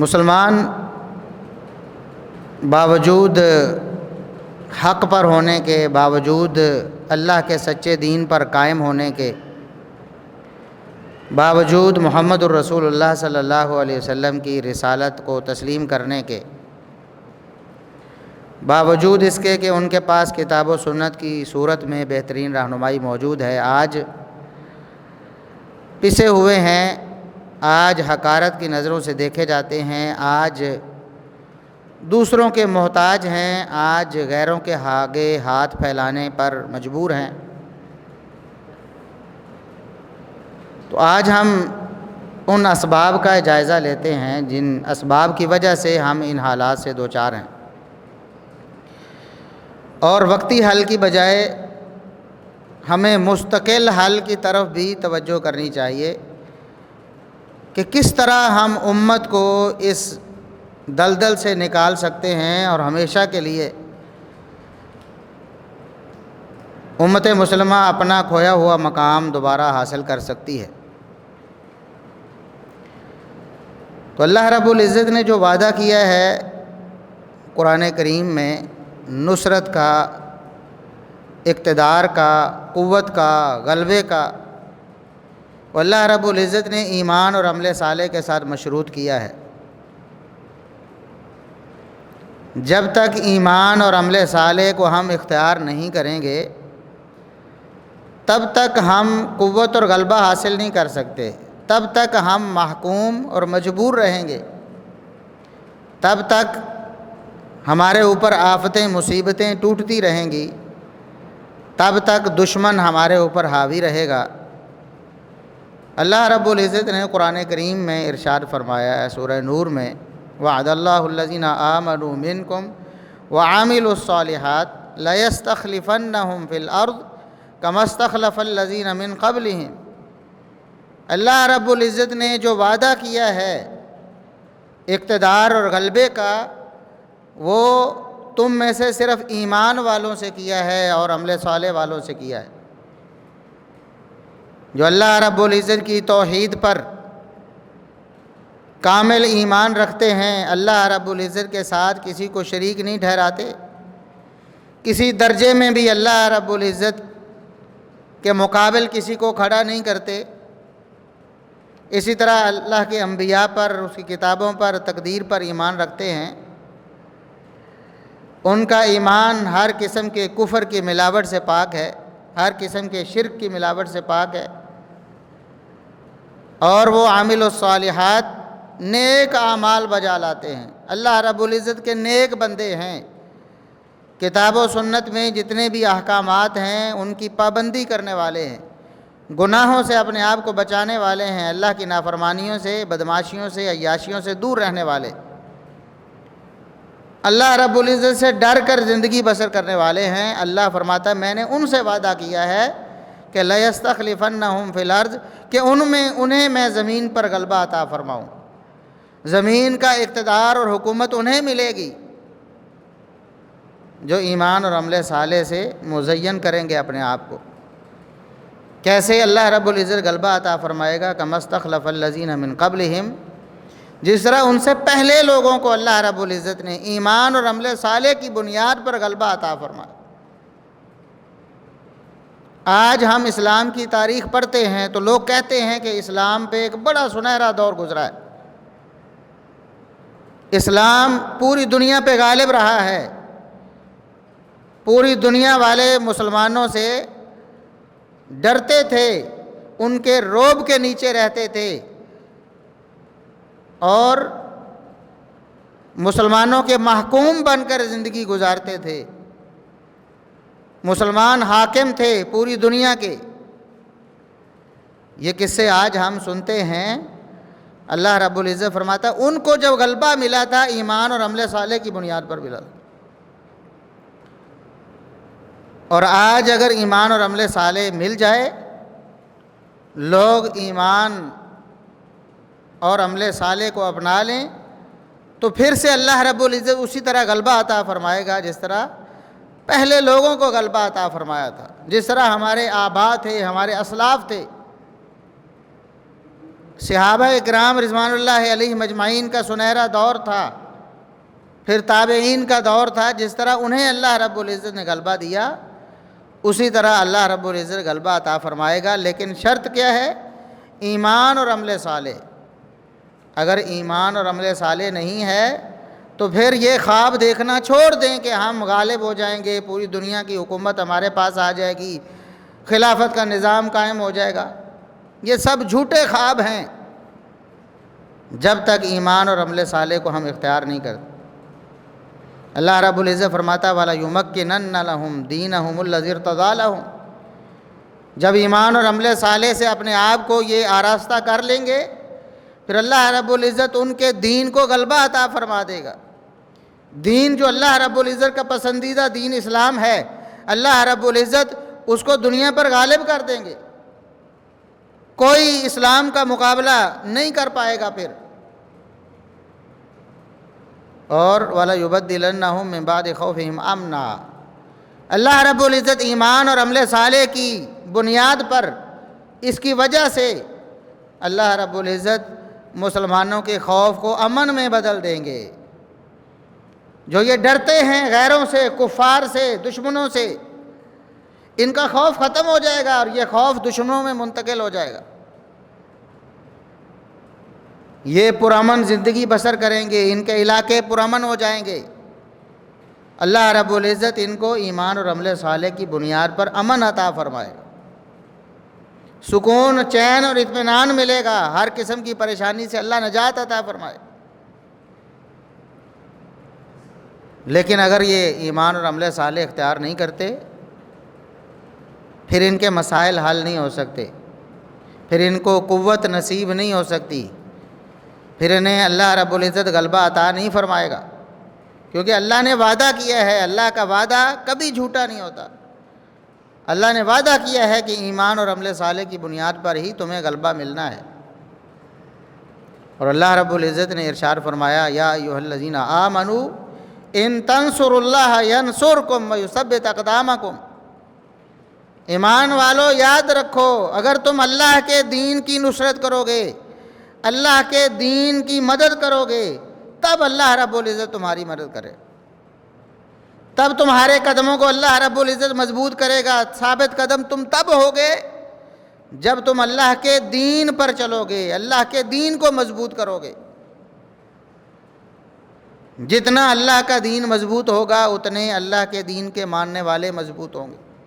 مسلمان باوجود حق پر ہونے کے، باوجود اللہ کے سچے دین پر قائم ہونے کے، باوجود محمد الرسول اللہ صلی اللہ علیہ وسلم کی رسالت کو تسلیم کرنے کے، باوجود اس کے کہ ان کے پاس کتاب و سنت کی صورت میں بہترین رہنمائی موجود ہے، آج پسے ہوئے ہیں، آج حقارت کی نظروں سے دیکھے جاتے ہیں، آج دوسروں کے محتاج ہیں، آج غیروں کے آگے ہاتھ پھیلانے پر مجبور ہیں۔ تو آج ہم ان اسباب کا جائزہ لیتے ہیں جن اسباب کی وجہ سے ہم ان حالات سے دوچار ہیں، اور وقتی حل کی بجائے ہمیں مستقل حل کی طرف بھی توجہ کرنی چاہیے کہ کس طرح ہم امت کو اس دلدل سے نکال سکتے ہیں اور ہمیشہ کے لیے امت مسلمہ اپنا کھویا ہوا مقام دوبارہ حاصل کر سکتی ہے۔ تو اللہ رب العزت نے جو وعدہ کیا ہے قرآن کریم میں نصرت کا، اقتدار کا، قوت کا، غلبے کا، وہ اللہ رب العزت نے ایمان اور عمل صالح کے ساتھ مشروط کیا ہے۔ جب تک ایمان اور عمل صالح کو ہم اختیار نہیں کریں گے تب تک ہم قوت اور غلبہ حاصل نہیں کر سکتے، تب تک ہم محکوم اور مجبور رہیں گے، تب تک ہمارے اوپر آفتیں مصیبتیں ٹوٹتی رہیں گی، تب تک دشمن ہمارے اوپر حاوی رہے گا۔ اللہ رب العزت نے قرآن کریم میں ارشاد فرمایا ہے سورہ نور میں، وعد اللہ الذین آمنوا منکم وعملوا الصالحات لیستخلفنہم فی الارض کما استخلف الذین من قبلہم۔ اللہ رب العزت نے جو وعدہ کیا ہے اقتدار اور غلبے کا، وہ تم میں سے صرف ایمان والوں سے کیا ہے اور عمل صالح والوں سے کیا ہے۔ جو اللہ رب العزت کی توحید پر کامل ایمان رکھتے ہیں، اللہ رب العزت کے ساتھ کسی کو شریک نہیں ٹھہراتے، کسی درجے میں بھی اللہ رب العزت کے مقابل کسی کو کھڑا نہیں کرتے، اسی طرح اللہ کے انبیاء پر، اس کی کتابوں پر، تقدیر پر ایمان رکھتے ہیں، ان کا ایمان ہر قسم کے کفر کی ملاوٹ سے پاک ہے، ہر قسم کے شرک کی ملاوٹ سے پاک ہے، اور وہ عامل الصالحات نیک اعمال بجا لاتے ہیں۔ اللہ رب العزت کے نیک بندے ہیں، کتاب و سنت میں جتنے بھی احکامات ہیں ان کی پابندی کرنے والے ہیں، گناہوں سے اپنے آپ کو بچانے والے ہیں، اللہ کی نافرمانیوں سے، بدماشیوں سے، عیاشیوں سے دور رہنے والے، اللہ رب العزت سے ڈر کر زندگی بسر کرنے والے ہیں۔ اللہ فرماتا ہے میں نے ان سے وعدہ کیا ہے کہ لَيَسْتَخْلِفَنَّهُمْ فِي الْأَرْضِ، کہ انہیں میں زمین پر غلبہ عطا فرماؤں، زمین کا اقتدار اور حکومت انہیں ملے گی جو ایمان اور عمل صالح سے مزین کریں گے اپنے آپ کو۔ کیسے اللہ رب العزت غلبہ عطا فرمائے گا؟ كَمَا اسْتَخْلَفَ الَّذِينَ مِن قَبْلِهِمْ، جس طرح ان سے پہلے لوگوں کو اللہ رب العزت نے ایمان اور عمل صالح کی بنیاد پر غلبہ عطا فرمایا۔ آج ہم اسلام کی تاریخ پڑھتے ہیں تو لوگ کہتے ہیں کہ اسلام پہ ایک بڑا سنہرا دور گزرا ہے، اسلام پوری دنیا پہ غالب رہا ہے، پوری دنیا والے مسلمانوں سے ڈرتے تھے، ان کے رعب کے نیچے رہتے تھے، اور مسلمانوں کے محکوم بن کر زندگی گزارتے تھے، مسلمان حاکم تھے پوری دنیا کے۔ یہ قصے آج ہم سنتے ہیں۔ اللہ رب العزت فرماتا ہے ان کو جب غلبہ ملا تھا ایمان اور عمل صالح کی بنیاد پر ملا تھا، اور آج اگر ایمان اور عمل صالح مل جائے، لوگ ایمان اور عمل صالح کو اپنا لیں، تو پھر سے اللہ رب العزت اسی طرح غلبہ عطا فرمائے گا جس طرح پہلے لوگوں کو غلبہ عطا فرمایا تھا، جس طرح ہمارے آباء تھے، ہمارے اسلاف تھے، صحابہ اکرام رضوان اللہ علیہ مجمعین کا سنہرا دور تھا، پھر تابعین کا دور تھا۔ جس طرح انہیں اللہ رب العزت نے غلبہ دیا، اسی طرح اللہ رب العزت غلبہ عطا فرمائے گا، لیکن شرط کیا ہے؟ ایمان اور عمل صالح۔ اگر ایمان اور عمل صالح نہیں ہے تو پھر یہ خواب دیکھنا چھوڑ دیں کہ ہم غالب ہو جائیں گے، پوری دنیا کی حکومت ہمارے پاس آ جائے گی، خلافت کا نظام قائم ہو جائے گا۔ یہ سب جھوٹے خواب ہیں جب تک ایمان اور عمل صالح کو ہم اختیار نہیں کرتے۔ اللہ رب العزت فرماتا وَلَا يُمَكِّنَنَّ لَهُمْ دِينَهُمُ الَّذِي ارْتَضَىٰ لَهُمْ۔ جب ایمان اور عمل صالح سے اپنے آپ کو یہ آراستہ کر لیں گے، پھر اللہ رب العزت ان کے دین کو غلبہ عطا فرما دے گا۔ دین جو اللہ رب العزت کا پسندیدہ دین اسلام ہے، اللہ رب العزت اس کو دنیا پر غالب کر دیں گے، کوئی اسلام کا مقابلہ نہیں کر پائے گا پھر۔ اور وَلَا يُبَدِّلَنَّهُم مِّن بَعْدِ خَوْفِهِمْ أَمْنًا۔ اللہ رب العزت ایمان اور عمل صالح کی بنیاد پر، اس کی وجہ سے اللہ رب العزت مسلمانوں کے خوف کو امن میں بدل دیں گے۔ جو یہ ڈرتے ہیں غیروں سے، کفار سے، دشمنوں سے، ان کا خوف ختم ہو جائے گا اور یہ خوف دشمنوں میں منتقل ہو جائے گا۔ یہ پرامن زندگی بسر کریں گے، ان کے علاقے پرامن ہو جائیں گے۔ اللہ رب العزت ان کو ایمان اور عمل صالح کی بنیاد پر امن عطا فرمائے گا، سکون، چین اور اطمینان ملے گا، ہر قسم کی پریشانی سے اللہ نجات عطا فرمائے۔ لیکن اگر یہ ایمان اور عمل صالح اختیار نہیں کرتے، پھر ان کے مسائل حل نہیں ہو سکتے، پھر ان کو قوت نصیب نہیں ہو سکتی، پھر انہیں اللہ رب العزت غلبہ عطا نہیں فرمائے گا، کیونکہ اللہ نے وعدہ کیا ہے۔ اللہ کا وعدہ کبھی جھوٹا نہیں ہوتا۔ اللہ نے وعدہ کیا ہے کہ ایمان اور عمل صالح کی بنیاد پر ہی تمہیں غلبہ ملنا ہے۔ اور اللہ رب العزت نے ارشاد فرمایا یا ایھا الذین آمنوا ان تنصروا اللہ ینصرکم ویثبت اقدامکم۔ ایمان والو یاد رکھو، اگر تم اللہ کے دین کی نصرت کرو گے، اللہ کے دین کی مدد کرو گے، تب اللہ رب العزت تمہاری مدد کرے، تب تمہارے قدموں کو اللہ رب العزت مضبوط کرے گا۔ ثابت قدم تم تب ہوگے جب تم اللہ کے دین پر چلو گے، اللہ کے دین کو مضبوط کرو گے۔ جتنا اللہ کا دین مضبوط ہوگا اتنے اللہ کے دین کے ماننے والے مضبوط ہوں گے۔